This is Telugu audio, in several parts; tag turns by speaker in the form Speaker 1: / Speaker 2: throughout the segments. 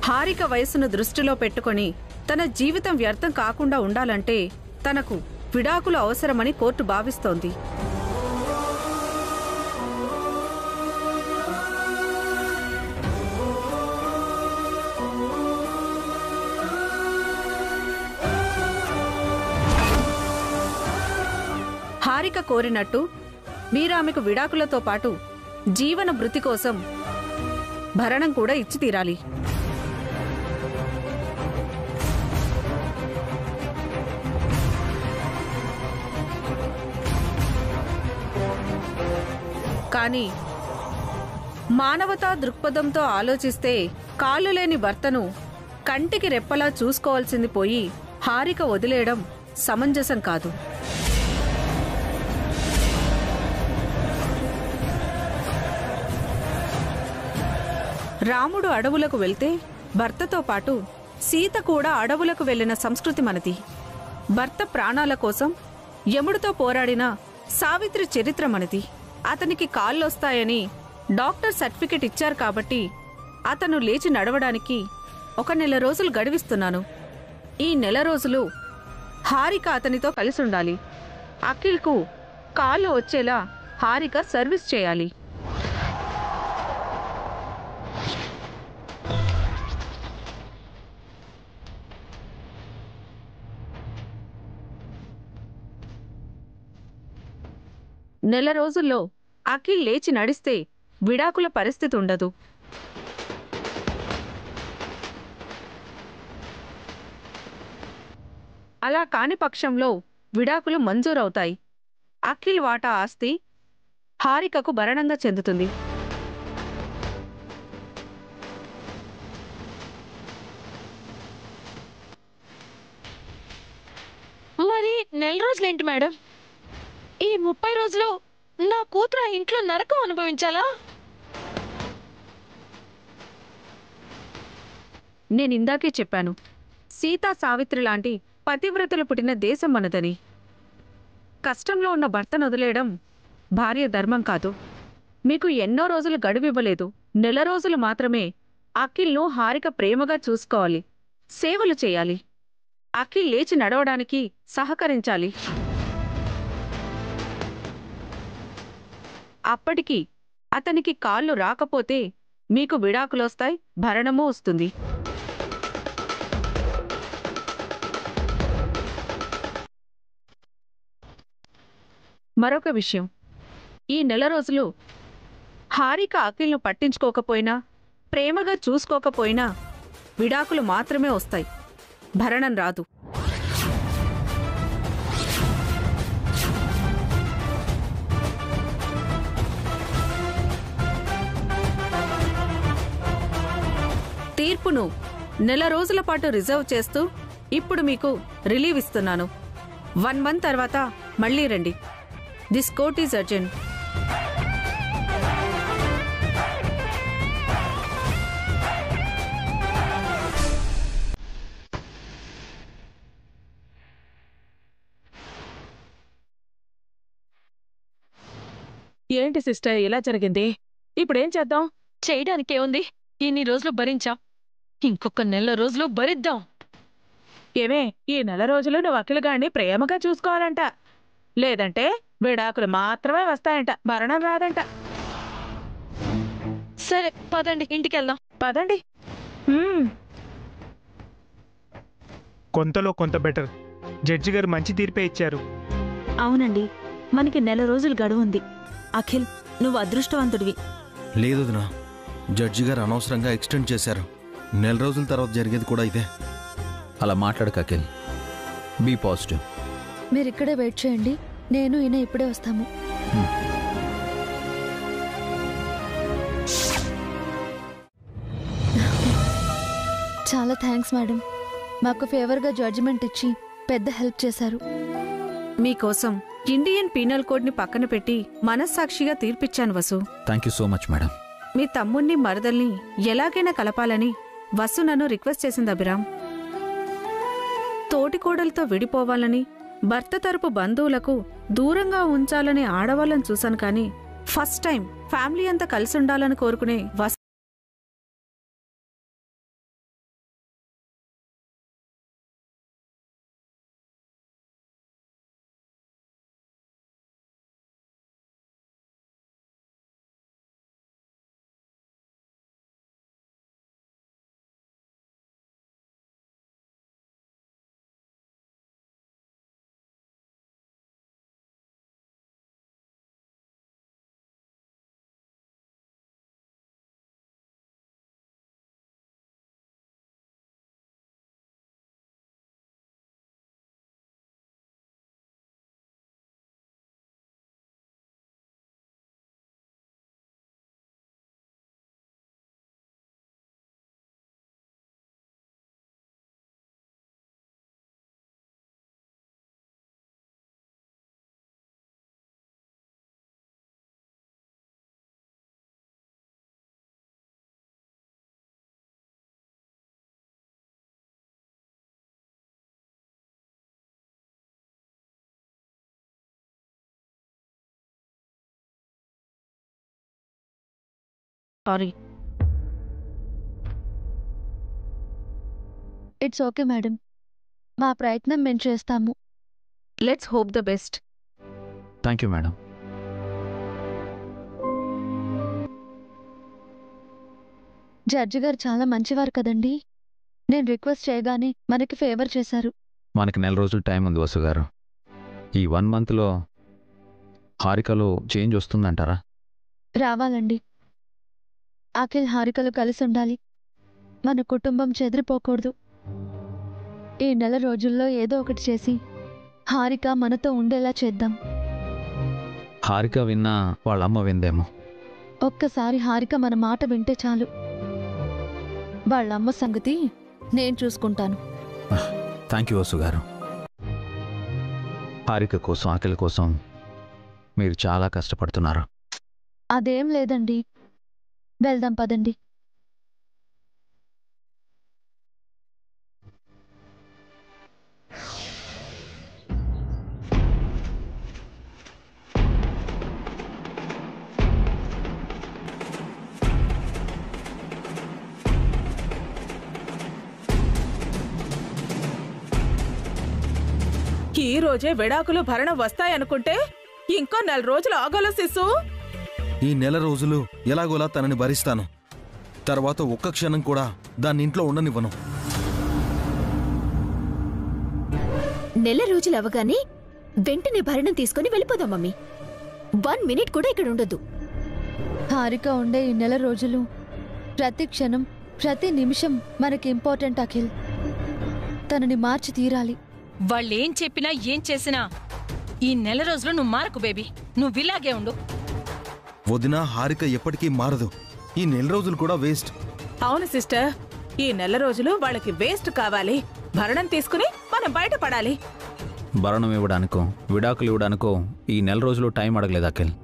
Speaker 1: హారిక వయస్సును దృష్టిలో పెట్టుకొని తన జీవితం వ్యర్థం కాకుండా ఉండాలంటే తనకు విడాకులు అవసరమని కోర్టు భావిస్తోంది. హారిక కోరినట్టు మీరామెకు విడాకులతో పాటు జీవన భృతి కోసం భరణం కూడా ఇచ్చి తీరాలి. కానీ మానవతా దృక్పథంతో ఆలోచిస్తే కాళ్ళు లేని భర్తను కంటికి రెప్పలా చూసుకోవాల్సింది పోయి హారిక వదిలేయడం సమంజసం కాదు. రాముడు అడవులకు వెళ్తే భర్తతో పాటు సీత కూడా అడవులకు వెళ్లిన సంస్కృతి మనది. భర్త ప్రాణాల కోసం యముడితో పోరాడిన సావిత్రి చరిత్ర మనది. అతనికి కాళ్ళొస్తాయని డాక్టర్ సర్టిఫికెట్ ఇచ్చారు కాబట్టి అతను లేచి నడవడానికి 1 నెల రోజులు గడివిస్తున్నాను. ఈ నెల రోజులు హారిక అతనితో కలిసి ఉండాలి. అఖిల్కు కాళ్ళు వచ్చేలా హారిక సర్వీస్ చేయాలి. నెల రోజుల్లో అఖిల్ లేచి నడిస్తే విడాకుల పరిస్థితి ఉండదు. అలా కాని పక్షంలో విడాకులు మంజూరవుతాయి. అఖిల్ వాటా ఆస్తి హారికకు భరణంగా చెందుతుంది.
Speaker 2: మరి నెల రోజులేంటి మేడం? ఈ 30 రోజులు నా కూతురు ఇంట్లో నరకం అనుభవించాలా?
Speaker 1: నేనిందాకే చెప్పాను, సీతా సావిత్రి లాంటి పతివ్రతలు పుట్టిన దేశం మనదని. కష్టంలో ఉన్న భర్తను వదిలేయడం భార్య ధర్మం కాదు. మీకు ఎన్నో రోజులు గడువివ్వలేదు. నెల రోజులు మాత్రమే అఖిల్ను హారిక ప్రేమగా చూసుకోవాలి, సేవలు చేయాలి. అఖిల్ లేచి నడవడానికి సహకరించాలి. అప్పటికి అతనికి కాళ్ళు రాకపోతే మీకు విడాకులొస్తాయి, భరణమూ వస్తుంది. మరొక విషయం, ఈ నెల రోజులు హారిక అఖిల్ను పట్టించుకోకపోయినా, ప్రేమగా చూసుకోకపోయినా విడాకులు మాత్రమే వస్తాయి, భరణం రాదు. తీర్పును నెల రోజుల పాటు రిజర్వ్ చేస్తూ ఇప్పుడు మీకు రిలీవ్ ఇస్తున్నాను. 1 మంత్ తర్వాత మళ్ళీ రండి. This court is urgent.
Speaker 3: ఏంటి సిస్టర్ ఇలా జరిగింది? ఇప్పుడేం చేద్దాం?
Speaker 2: చేయడానికేముంది? ఇన్ని రోజులు భరించాం, ఇంకొక నెల రోజులు భరిద్దాం.
Speaker 3: ఏమే, ఈ నెల రోజులు నువ్వు అఖిల్ గారిని ప్రేమగా చూసుకోవాలంట, లేదంటే విడాకులు మాత్రమే వస్తాయంట, భరణం రాదంట.
Speaker 2: సరే పదండి, ఇంటికెళ్దాం.
Speaker 3: పదండి.
Speaker 4: కొంతలో కొంత బెటర్. జడ్జి గారు మంచి తీర్పే ఇచ్చారు.
Speaker 5: అవునండి, మనకి నెల రోజులు గడువుంది. అఖిల్, నువ్వు అదృష్టవంతుడివి.
Speaker 6: లేదు వదినా, జడ్జి గారు అనవసరంగా ఎక్స్టెండ్ చేశారు. నెల రోజుల తర్వాత జరిగేది కూడా ఇదే.
Speaker 7: అలా మాట్లాడక అఖిల్, బీ పాజిటివ్.
Speaker 8: మీరు ఇక్కడే వెయిట్ చేయండి, నేను ఈయన ఇప్పుడే వస్తాము. చాలా థ్యాంక్స్ మేడం, మాకు ఫేవర్గా జడ్జిమెంట్ ఇచ్చి పెద్ద హెల్ప్ చేశారు.
Speaker 1: మీకోసం ఇండియన్ పీనల్ కోడ్ని పక్కన పెట్టి మనస్సాక్షిగా తీర్పిచ్చాను Vasu.
Speaker 7: Thank you so much madam.
Speaker 1: మీ తమ్ముణ్ణి మరదల్ని ఎలాగైనా కలపాలని వసు నన్ను రిక్వెస్ట్ చేసింది అభిరామ్. తోటికోడలతో విడిపోవాలని, భర్త తరపు బంధువులకు దూరంగా ఉంచాలని ఆడవాళ్ళని చూశాను, కానీ ఫస్ట్ టైం ఫ్యామిలీ అంతా కలిసి ఉండాలని కోరుకునే Vasu sorry.
Speaker 8: It's okay madam, మా ప్రయత్నం మేము చేస్తాము.
Speaker 1: Let's hope the best.
Speaker 7: Thank you madam.
Speaker 8: Judge గారు చాలా మంచివారు కదండి. నేను రిక్వెస్ట్ చేయగానే మనకి ఫేవర్ చేశారు.
Speaker 7: మనకి 4 రోజులు టైం ఉంది వసు గారు. ఈ 1 మంత్లో హారికలో చేంజ్ వస్తుందంటారా?
Speaker 8: రావాలండి. అఖిల్ హారికలు కలిసి ఉండాలి. మన కుటుంబం చెదిరిపోకూడదు. ఈ 4 రోజుల్లో ఏదో ఒకటి చేసి హారిక మనతో ఉండేలా చేద్దాం.
Speaker 7: హారిక విన్నా వాళ్ళమ్మ విందేమో.
Speaker 8: ఒక్కసారి హారిక మన మాట వింటే చాలు. వాళ్ళమ్మ సంగతి నేను చూసుకుంటాను.
Speaker 7: థ్యాంక్ యూ వసు గారు. హారిక కోసం అఖిల్ కోసం మీరు చాలా కష్టపడుతున్నారు.
Speaker 8: అదేం లేదండి. వెళ్దాం పదండి.
Speaker 3: ఈ రోజే విడాకులు భరణం వస్తాయనుకుంటే ఇంకో 4 రోజులు ఆగోలో శిశు.
Speaker 6: ఈ 4 రోజులు ఎలాగోలా తనని భరిస్తాను. తర్వాత ఒక్క క్షణం కూడా దాన్ని ఇంట్లో ఉండనివ్వను.
Speaker 9: 4 రోజులు అవగానే వెంటనే భరణం తీసుకుని వెళ్ళిపోదాం మమ్మీ. 1 మినిట్ కూడా ఇక్కడ ఉండొద్దు.
Speaker 8: హారిక ఉండే ఈ 4 రోజులు ప్రతి క్షణం ప్రతి నిమిషం మనకి ఇంపార్టెంట్ అఖిల్. తనని మార్చి తీరాలి.
Speaker 2: వాళ్ళేం చెప్పినా ఏం చేసినా ఈ 4 రోజులు నువ్వు మారకు బేబీ. నువ్వు ఇలాగే ఉండు.
Speaker 6: వదిన, హారిక ఎప్పటికీ మారదు. ఈ 4 రోజులు కూడా వేస్ట్.
Speaker 3: అవును సిస్టర్, ఈ 4 రోజులు వాళ్ళకి వేస్ట్ కావాలి. భరణం తీసుకుని మనం బయటపడాలి.
Speaker 7: భరణం ఇవ్వడానికో విడాకులు ఇవ్వడానికో ఈ 4 రోజులు టైం అడగలేదు అఖిల్.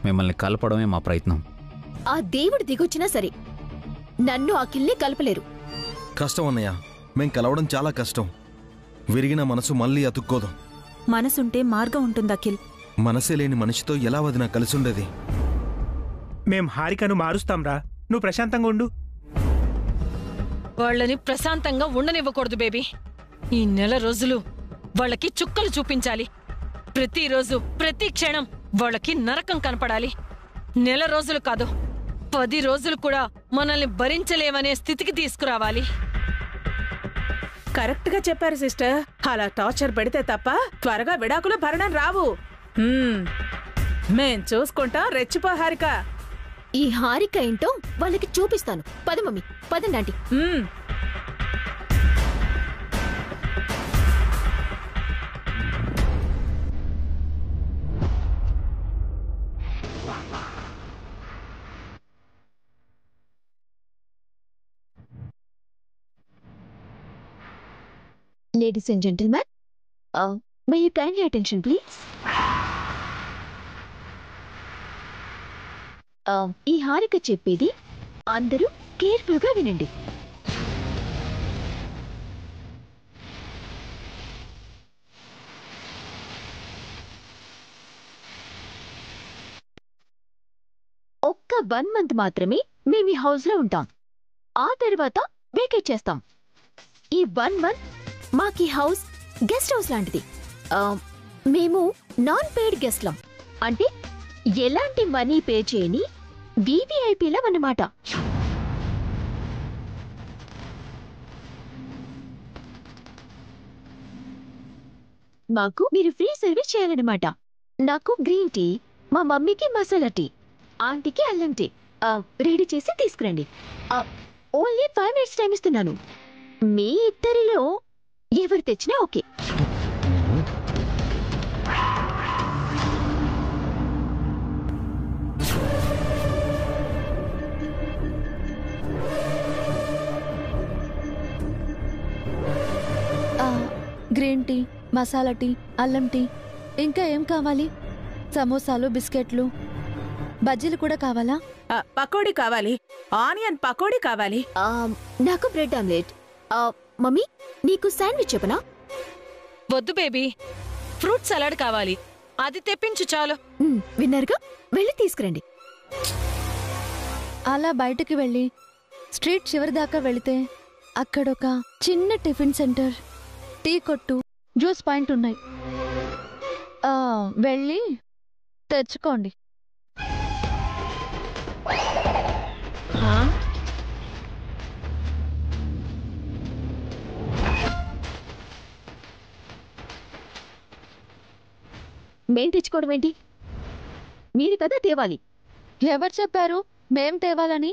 Speaker 7: మిమ్మల్ని కలపడమే మా ప్రయత్నం.
Speaker 9: ఆ దేవుడు దిగొచ్చినా సరే నన్ను అఖిల్ని కలపలేరు.
Speaker 6: కష్టం అన్నయ్య, మేం కలవడం చాలా కష్టం. విరిగిన మనసు మళ్ళీ అతుక్కోదు.
Speaker 5: మనసుంటే మార్గం ఉంటుంది అఖిల్.
Speaker 6: మనసే లేని మనిషితో ఎలా వదిన కలిసుండేది?
Speaker 4: మేం హారికను మారుస్తాంరా, నువ్వు ప్రశాంతంగా ఉండు.
Speaker 2: వాళ్ళని ప్రశాంతంగా ఉండనివ్వకూడదు బేబీ. ఈ 4 రోజులు వాళ్ళకి చుక్కలు చూపించాలి. ప్రతిరోజు ప్రతి క్షణం వాళ్ళకి నరకం కనపడాలి. 4 రోజులు కాదు, 10 రోజులు కూడా మనల్ని భరించలేమనే స్థితికి తీసుకురావాలి.
Speaker 3: కరెక్ట్ గా చెప్పారు సిస్టర్. అలా టార్చర్ పెడితే తప్ప త్వరగా విడాకులు భరణం రావు. మేం చూసుకుంటాం. రెచ్చిపో హారిక.
Speaker 9: ఈ హారిక ఏంటో వాళ్ళకి చూపిస్తాను. పద మమ్మీ, పదండి aunty. Ladies and gentlemen, may you kindly attention please? ఈ హారిక చెప్పేది అందరూ కేర్ఫుల్ గా వినండి. ఒక్క 1 మంత్ మాత్రమే మేము ఈ హౌస్ లో ఉంటాం. ఆ తర్వాత వేకేట్ చేస్తాం. ఈ 1 మంత్ మాకీ హౌస్ గెస్ట్ హౌస్ లాంటిది. మేము నాన్ పెయిడ్ గెస్ట్లం. అంటే ఎలాంటి మనీ పే చేయని వివిఐపీలం అన్నమాట. మాకు మీరు ఫ్రీ సర్వీస్ చేయాలన్నమాట. నాకు గ్రీన్ టీ, మా మమ్మీకి మసాలా టీ, ఆంటీకి అల్లం టీ రెడీ చేసి తీసుకురండి. ఓన్లీ 5 minutes టైం ఇస్తున్నాను. మీ ఇద్దరిలో ఎవరు తెచ్చినా okay.
Speaker 8: Green tea, masala tea, అల్లం టీ, ఇంకా ఏం కావాలి? సమోసాలు, బిస్కెట్లు, బజ్జీలు కూడా కావాలా?
Speaker 3: పకోడీ కావాలి. ఆనియన్ పకోడీ కావాలి.
Speaker 9: నాకు బ్రెడ్ ఆమ్లెట్. మమ్మీ, నీకు శాండ్విచ్ చెప్పనా?
Speaker 2: వద్దు బేబీ, ఫ్రూట్ సలాడ్ కావాలి. అది తెప్పించు చాలు.
Speaker 9: విన్నారుగా, వెళ్ళి తీసుకురండి.
Speaker 8: అలా బయటికి వెళ్ళి స్ట్రీట్ చివరి దాకా వెళితే అక్కడొక చిన్న టిఫిన్ సెంటర్, టీ కొట్టు, జ్యూస్ పాయింట్ ఉన్నాయి. వెళ్ళి తెచ్చుకోండి.
Speaker 9: మేం తెచ్చుకోవడం ఏంటి? మీరు కదా తేవాలి.
Speaker 8: ఎవరు చెప్పారు మేం తేవాలని?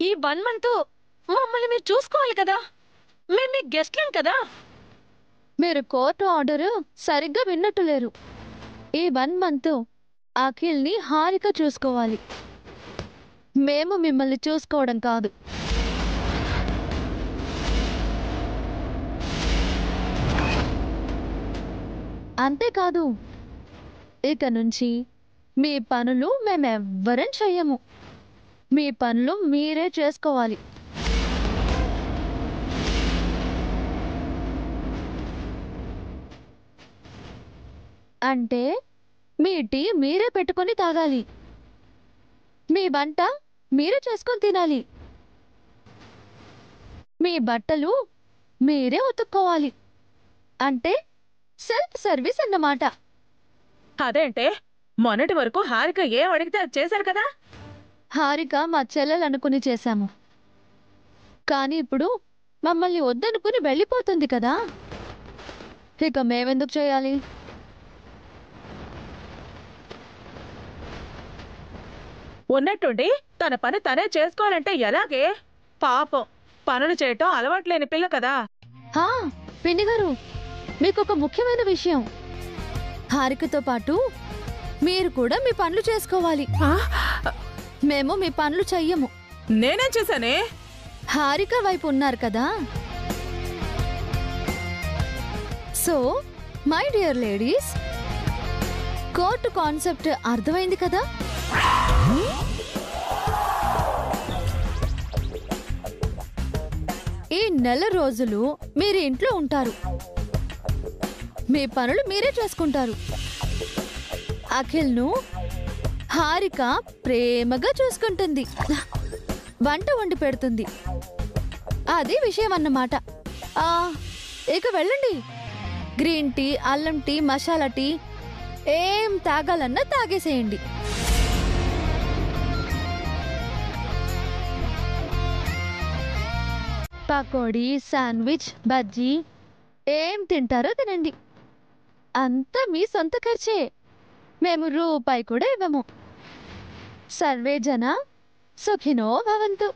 Speaker 2: ఈ 1 మంత్ మమ్మల్ని మీరు చూసుకోవాలి కదా, మేము మీ గెస్ట్లం కదా.
Speaker 8: మీరు కోర్టు ఆర్డర్ సరిగ్గా విన్నట్టు లేరు. ఈ 1 మంత్ అఖిల్ని హారిక చూసుకోవాలి, మేము మిమ్మల్ని చూసుకోవడం కాదు. అంతేకాదు, ఇక నుంచి మీ పనులు మేమెవ్వరం చెయ్యము. మీ పనులు మీరే చేసుకోవాలి. అంటే మీ టీ మీరే పెట్టుకొని తాగాలి, మీ వంట మీరే చేసుకొని తినాలి, మీ బట్టలు మీరే ఉతుక్కోవాలి. అంటే సెల్ఫ్ సర్వీస్ అన్నమాట.
Speaker 3: అదేంటే మొన్నటి వరకు హారిక ఏం అడిగితే అది చేశారు కదా.
Speaker 8: హారిక మా చెల్లెలు అనుకుని చేశాము, కానీ ఇప్పుడు మమ్మల్ని వద్దనుకుని వెళ్ళిపోతుంది కదా, ఇక మేమెందుకు చేయాలి?
Speaker 3: ఉన్నట్టుండి తన పని తనే చేసుకోవాలంటే ఎలాగే? పాపం, పనులు చేయటం అలవాట్లేని పిల్ల కదా.
Speaker 8: పిన్ని గారు, మీకు ఒక ముఖ్యమైన విషయం. హారికతో పాటు మీరు కూడా మీ పనులు చేసుకోవాలి. మేము మీ పనులు చెయ్యము.
Speaker 3: నేనేం చేశానే?
Speaker 8: హారిక వైపు ఉన్నారు కదా. So my dear ladies, court concept అర్థమైంది కదా. ఈ నెల రోజులు మీరు ఇంట్లో ఉంటారు, మీ పనులు మీరే చేసుకుంటారు. అఖిల్ను హారిక ప్రేమగా చూసుకుంటుంది, వంట వండి పెడుతుంది. అది విషయం అన్నమాట. ఇక వెళ్ళండి. గ్రీన్ టీ, అల్లం టీ, మసాలా టీ ఏం తాగాలన్నా తాగేసేయండి. పకోడీ, శాండ్విచ్, బజ్జీ ఏం తింటారో తినండి. అంతా మీ సొంత ఖర్చే, మేము రూపాయి కూడా ఇవ్వము. సర్వే జన సుఖినో భవంతు.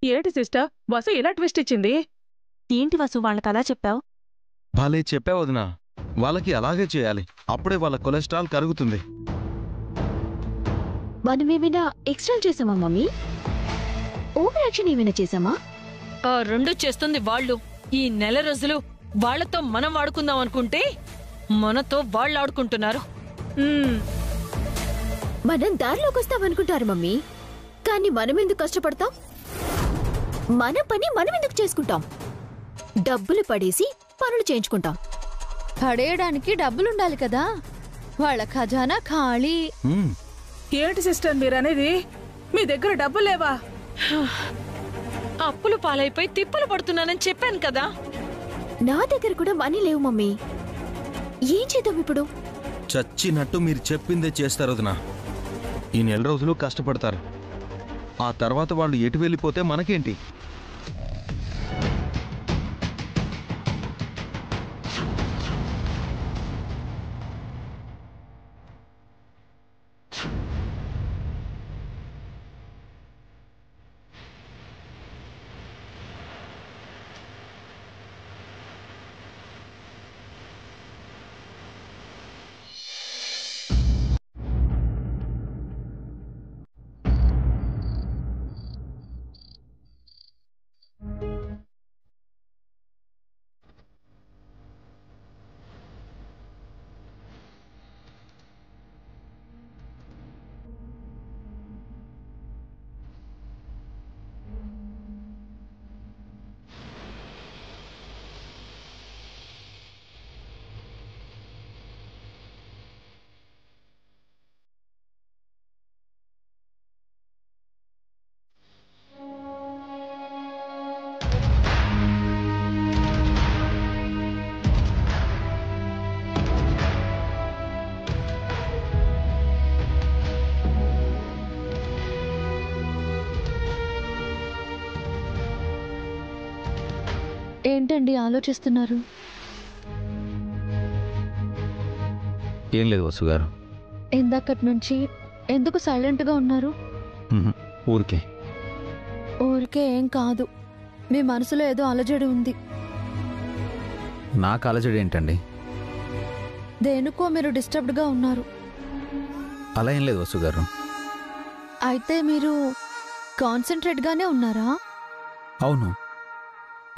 Speaker 3: ఏంటి సిస్టర్, వసు ఇలా ట్విస్ట్ ఇచ్చింది?
Speaker 5: ఏంటి వసు వాళ్ళకి అలా చెప్పావు?
Speaker 6: భలే చెప్పావు వదినా, వాళ్ళకి అలాగే చేయాలి, అప్పుడే వాళ్ళ కొలెస్ట్రాల్ కరుగుతుంది.
Speaker 9: మనమేమైనా ఎక్స్ట్రా చేసామా మమ్మీ? ఓవర్ యాక్షన్ ఏమైనా చేసామా?
Speaker 2: ఆ 2 చేస్తుంది వాళ్ళు. ఈ నెల రోజులు వాళ్లతో మనం వాడుకుందాం అనుకుంటే మనతో వాళ్ళు ఆడుకుంటున్నారు.
Speaker 9: మనం దారిలోకి వస్తామనుకుంటారు మమ్మీ, కానీ మనం ఎందుకు కష్టపడతాం? మన పని మనం ఎందుకు చేసుకుంటాం? డబ్బులు పడేసి పనులు చేయించుకుంటాం.
Speaker 8: పడేయడానికి డబ్బులుండాలి కదా, వాళ్ళ ఖజానా ఖాళీ.
Speaker 3: ఏంటి సిస్టర్ మీరనేది? మీ దగ్గర డబ్బులు లేవా?
Speaker 2: అప్పులు పాలైపోయి తిప్పలు పడుతున్నానని చెప్పాను కదా.
Speaker 9: నా దగ్గర కూడా మనీ లేవు మమ్మీ, ఏం చేద్దాం ఇప్పుడు?
Speaker 6: చచ్చినట్టు మీరు చెప్పిందే చేస్తారు వదినా. ఈ నెల రోజులు కష్టపడతారు, ఆ తర్వాత వాళ్ళు ఎటు వెళ్ళిపోతే మనకేంటి?
Speaker 8: ఏంటండి ఆలోచిస్తున్నారు?
Speaker 7: ఏం లేదు వసు గారు.
Speaker 8: ఇందాకటి నుంచి ఎందుకు సైలెంట్గా ఉన్నారు?
Speaker 7: ఊరికే.
Speaker 8: ఊరికే ఏం కాదు, మీ మనసులో ఏదో అలజడి ఉంది.
Speaker 7: నాకు అలజడి ఏంటండి?
Speaker 8: దేనికో మీరు డిస్టర్బ్డ్గా ఉన్నారు.
Speaker 7: అలా ఏం లేదు వసు గారు.
Speaker 8: అయితే మీరు కాన్సన్ట్రేట్గానే ఉన్నారా?
Speaker 7: అవును.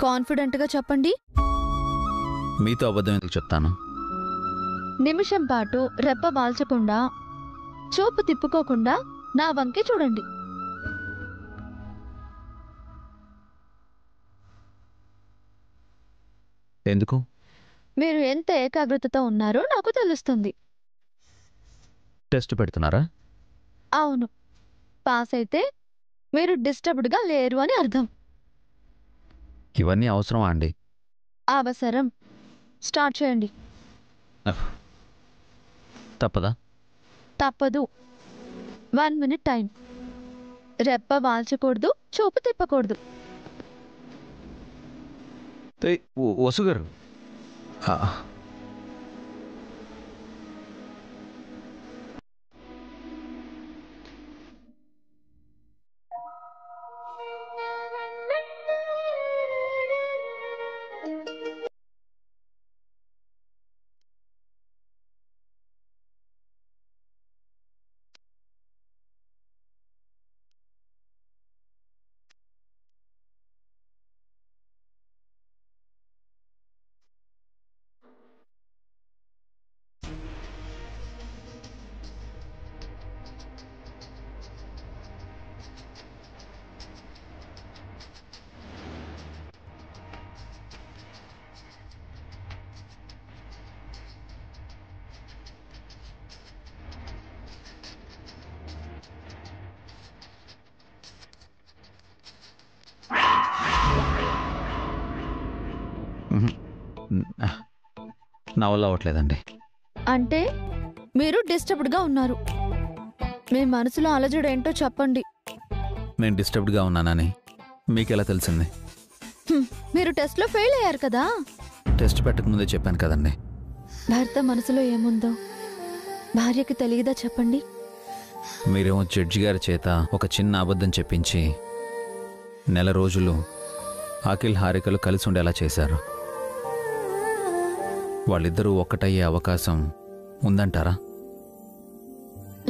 Speaker 8: కాన్ఫిడెంట్గా చెప్పండి.
Speaker 7: మీతో అబద్ధం ఎందుకు చెప్తాను?
Speaker 8: నిమిషం పాటు రెప్ప వాల్చకుండా, చూపు తిప్పుకోకుండా నా వంకే చూడండి.
Speaker 7: ఎందుకు?
Speaker 8: మీరు ఎంత ఏకాగ్రతతో ఉన్నారో నాకు తెలుస్తుంది.
Speaker 7: టెస్ట్ పెడుతున్నారా?
Speaker 8: అవును, పాస్ అయితే మీరు డిస్టర్బ్డ్గా లేరు అని అర్థం.
Speaker 7: ఇవన్నీ అవసరమా అండి?
Speaker 8: అవసరం. స్టార్ట్ చేయండి.
Speaker 7: తప్పదా?
Speaker 8: తప్పదు. 1 minute టైం. రెప్ప వాల్చకూడదు, చూపు తిప్పకూడదు.
Speaker 7: వసు గారు, నా వల్ల అవ్వట్లేదండి.
Speaker 8: అంటే మీరు డిస్టర్బ్డ్గా ఉన్నారు. మీ మనసులో అలజడి ఏంటో చెప్పండి.
Speaker 7: నేను డిస్టర్బ్డ్గా ఉన్నానని మీకెలా తెలిసింది?
Speaker 8: మీరు టెస్ట్లో ఫెయిల్ అయ్యారు కదా.
Speaker 7: టెస్ట్ పెట్టకముందే చెప్పాను కదండి.
Speaker 8: భర్త మనసులో ఏముందో భార్యకి తెలియదా చెప్పండి.
Speaker 7: మీరేమో జడ్జి గారి చేత ఒక చిన్న అబద్ధం చెప్పించి నెల రోజులు అఖిల్ హారికలు కలిసి ఉండేలా చేశారు. వాళ్ళిద్దరూ ఒక్కటయ్యే అవకాశం ఉందంటారా?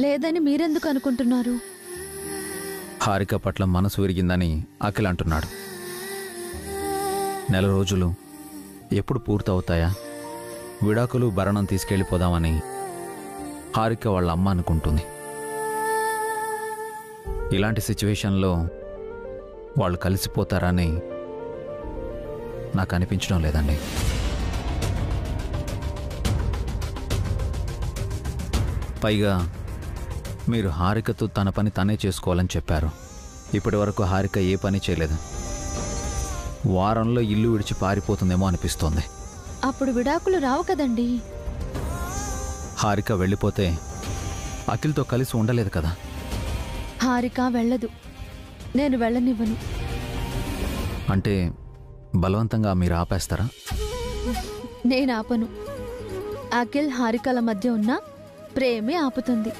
Speaker 8: లేదని మీరెందుకు అనుకుంటున్నారు?
Speaker 7: హారిక పట్ల మనసు విరిగిందని అఖిల్ అంటున్నాడు. నెల రోజులు ఎప్పుడు పూర్తవుతాయా? విడాకులు భరణం తీసుకెళ్ళిపోదామని హారిక వాళ్ళ అమ్మ అనుకుంటుంది. ఇలాంటి సిచ్యువేషన్లో వాళ్ళు కలిసిపోతారని నాకు అనిపించడం లేదండి. పైగా మీరు హారికతో తన పని తనే చేసుకోవాలని చెప్పారు. ఇప్పటి వరకు హారిక ఏ పని చేయలేదు. వారంలో ఇల్లు విడిచి పారిపోతుందేమో అనిపిస్తోంది.
Speaker 8: అప్పుడు విడాకులు రావు కదండి.
Speaker 7: హారిక వెళ్ళిపోతే అఖిల్తో కలిసి ఉండలేదు కదా.
Speaker 8: హారిక వెళ్ళదు, నేను వెళ్ళనివ్వను.
Speaker 7: అంటే బలవంతంగా మీరు ఆపేస్తారా?
Speaker 8: నేను ఆపను. అఖిల్ హారికల మధ్య ఉన్న ప్రేమే ఆపుతుంది.